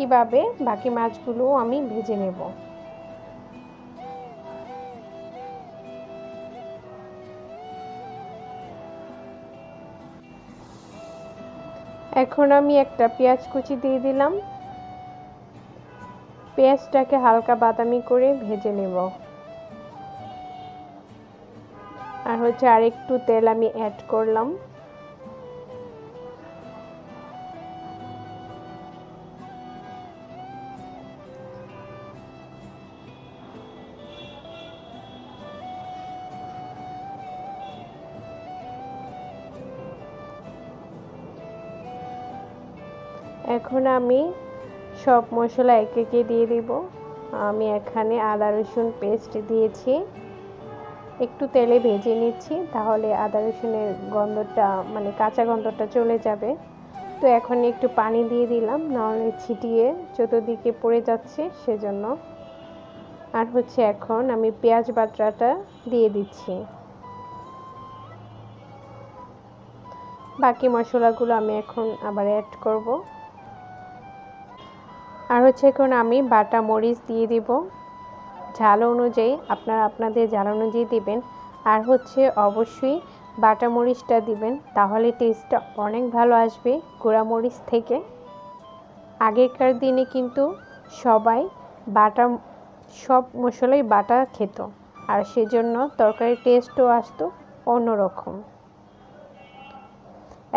একইভাবে বাকি মাছগুলো আমি ভেজে নেব। এখন আমি একটা পেঁয়াজ কুচি দিয়ে দিলাম। পেঁয়াজটাকে হালকা বাদামি করে ভেজে নেব। আর আরেকটু তেল আমি অ্যাড করলাম। এখন আমি সব মশলা একে একে দিয়ে দিব। আমি এখানে আদা রসুন পেস্ট দিয়েছি, একটু তেলে ভেজে নিচ্ছি, তাহলে আদা রসুনের গন্ধটা মানে কাঁচা গন্ধটা চলে যাবে। তো এখন একটু পানি দিয়ে দিলাম, নাহলে ছিটিয়ে চতুর্দিকে পড়ে যাচ্ছে সেজন্য। আর এখন আমি পেঁয়াজ বাটাটা দিয়ে দিচ্ছি। বাকি মশলাগুলো আমি এখন আবার অ্যাড করব। আর এখন আমি বাটা মরিচ দিয়ে দিব, ঝাল অনুযায়ী আপনারা আপনাদের ঝাল অনুযায়ী দিবেন। আর অবশ্যই বাটা মরিচটা দিবেন, তাহলে টেস্টটা অনেক ভালো আসবে গুঁড়া মরিচ থেকে। আগেকার দিনে কিন্তু সবাই সব মশলাই বাটা খেত, আর সেজন্য তরকারির টেস্টও আসতো অন্যরকম।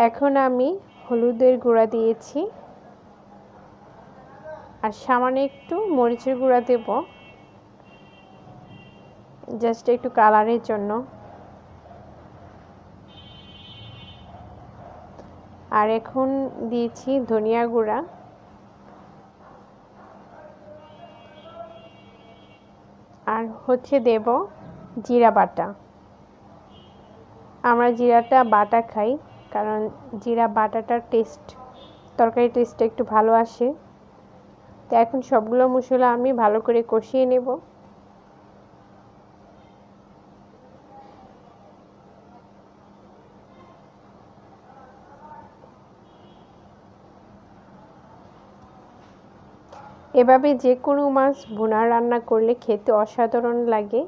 এখন আমি হলুদের গুঁড়া দিয়েছি, আর সামান্য একটু মরিচের গুঁড়া দেব, জাস্ট একটু কালারের জন্য। আর এখন দিয়েছি ধনিয়া গুঁড়া। আর দেব জিরা বাটা। আমরা জিরাটা বাটা খাই, কারণ জিরা বাটাটার তরকারির টেস্টটা একটু ভালো আসে। তো এখন সবগুলো মশলা আমি ভালো করে কষিয়ে নেব। এভাবে যে কোনো মাছ ভুনা রান্না করলে খেতে অসাধারণ লাগে।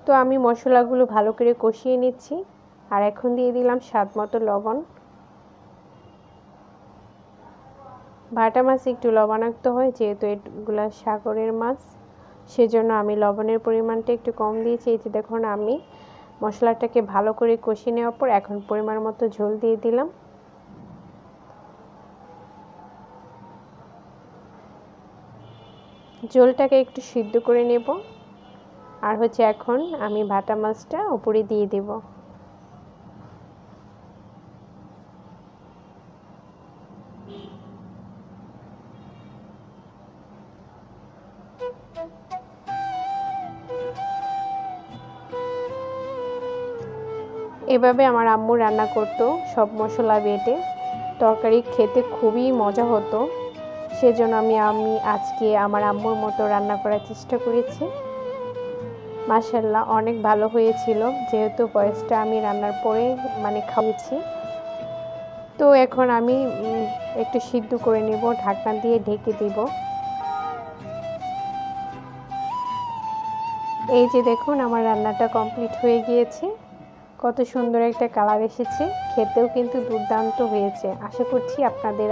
তো আমি মশলাগুলো ভালো করে কষিয়ে নিচ্ছি। আর এখন দিয়ে দিলাম স্বাদ মতো লবণ। ভাটা মাছ একটু লবণাক্ত হয়, যেহেতু এগুলা সাগরের মাছ, সেজন্য আমি লবণের পরিমাণটা একটু কম দিয়েছি। এই যে দেখুন, আমি মশলাটাকে ভালো করে কষিয়ে নেওয়ার পর এখন পরিমাণ মতো ঝোল দিয়ে দিলাম। ঝোলটাকে একটু সিদ্ধ করে নেব। আর এখন আমি ভাটা মাছটা উপরে দিয়ে দেব। এভাবে আমার আম্মু রান্না করতো, সব মশলা বেটে। তরকারি খেতে খুবই মজা হতো, সেজন্য আমি আজকে আমার আম্মুর মতো রান্না করার চেষ্টা করেছি। মাশাআল্লাহ অনেক ভালো হয়েছিল, যেহেতু ভয়েসটা আমি রান্নার পরে খাইয়েছি। তো এখন আমি একটু সিদ্ধ করে নেব, ঢাকনা দিয়ে ঢেকে দিব। এই যে দেখুন, আমার রান্নাটা কমপ্লিট হয়ে গিয়েছে। কত সুন্দর একটা কালার এসেছে, খেতেও কিন্তু দুর্দান্ত হয়েছে। আশা করছি আপনাদের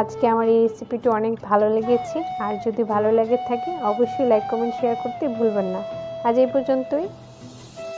আজকে আমার এই রেসিপিটি অনেক ভালো লেগেছে। আর যদি ভালো লেগে থাকে অবশ্যই লাইক কমেন্ট শেয়ার করতে ভুলবেন না। আজ এই পর্যন্তই।